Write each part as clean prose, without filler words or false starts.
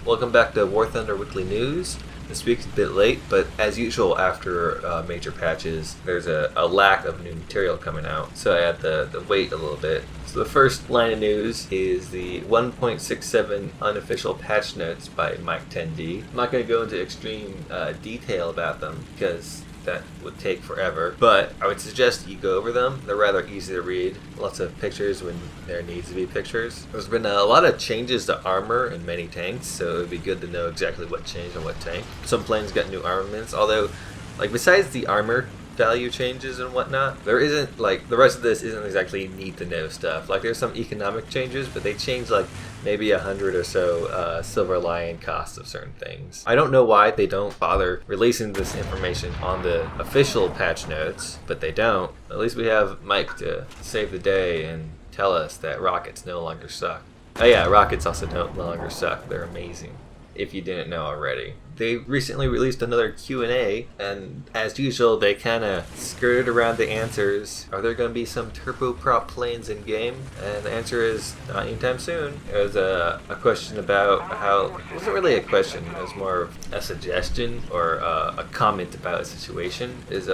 Welcome back to War Thunder Weekly News. This week's a bit late, but as usual after major patches, there's a lack of new material coming out, so I had to wait a little bit. So the first line of news is the 1.67 Unofficial Patch Notes by Mike 10D. I'm not going to go into extreme detail about them because that would take forever, but I would suggest you go over them. They're rather easy to read. Lots of pictures when there needs to be pictures. There's been a lot of changes to armor in many tanks, so it would be good to know exactly what changed on what tank. Some planes got new armaments, although, like, besides the armor value changes and whatnot, there isn't, like, the rest of this isn't exactly need to know stuff. Like, there's some economic changes, but they change like maybe 100 or so silver lion costs of certain things. I don't know why they don't bother releasing this information on the official patch notes, but they don't. At least we have Mike to save the day and tell us that rockets no longer suck. Oh yeah, rockets also no longer suck. They're amazing, if you didn't know already. They recently released another Q&A, and as usual, they kind of skirted around the answers. Are there going to be some turboprop planes in game? And the answer is not anytime soon. It was a question about how, it wasn't really a question, it was more of a suggestion or a comment about a situation, is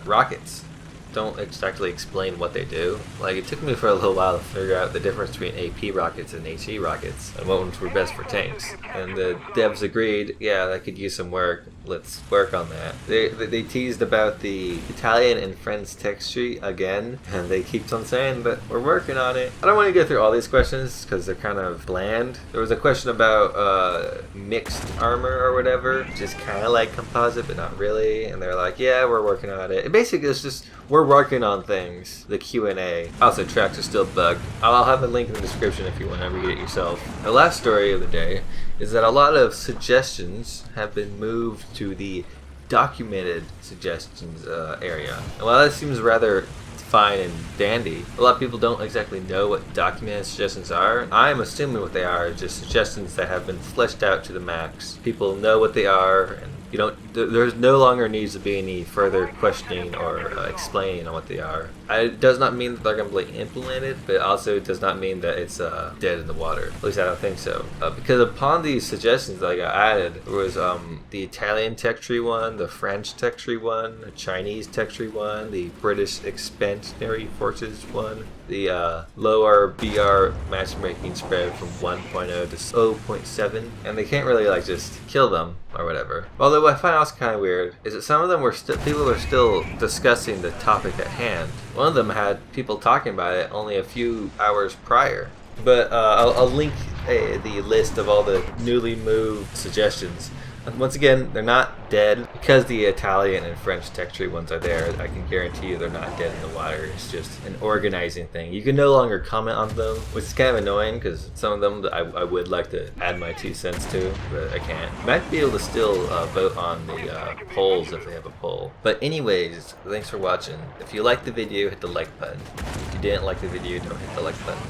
rockets don't exactly explain what they do. Like, it took me for a little while to figure out the difference between AP rockets and HE rockets and what ones were best for tanks. And the devs agreed, yeah, that could use some work. Let's work on that. They teased about the Italian and French text tree again, and they keep on saying that we're working on it. I don't want to go through all these questions because they're kind of bland. There was a question about mixed armor or whatever, which is kind of like composite but not really, and they're like, yeah, we're working on it. Basically, it's just we're working on things. The Q&A. Also, tracks are still bugged. I'll have a link in the description if you want to read it yourself. The last story of the day is that a lot of suggestions have been moved to the documented suggestions area. And while that seems rather fine and dandy, a lot of people don't exactly know what documented suggestions are. I'm assuming what they are is just suggestions that have been fleshed out to the max. People know what they are, and you don't. There's no longer needs to be any further questioning or explaining on what they are. It does not mean that they're going to be implemented, but also it does not mean that it's dead in the water. At least I don't think so. Because upon these suggestions that I got added, there was the Italian tech tree one, the French tech tree one, the Chinese tech tree one, the British expansionary forces one, the lower BR matchmaking spread from 1.0 to 0.7, and they can't really like just kill them or whatever. Although what I find also kind of weird is that some of them were people were still discussing the topic at hand. One of them had people talking about it only a few hours prior. But I'll link the list of all the newly moved suggestions. Once again, they're not dead. Because the Italian and French tech tree ones are there, I can guarantee you they're not dead in the water. It's just an organizing thing. You can no longer comment on them, which is kind of annoying because some of them I would like to add my 2 cents to, but I can't. Might be able to still vote on the polls if they have a poll. But anyways, thanks for watching. If you liked the video, hit the like button. If you didn't like the video, don't hit the like button.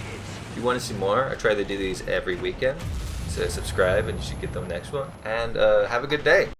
If you want to see more, I try to do these every weekend. So subscribe and you should get the next one. And have a good day.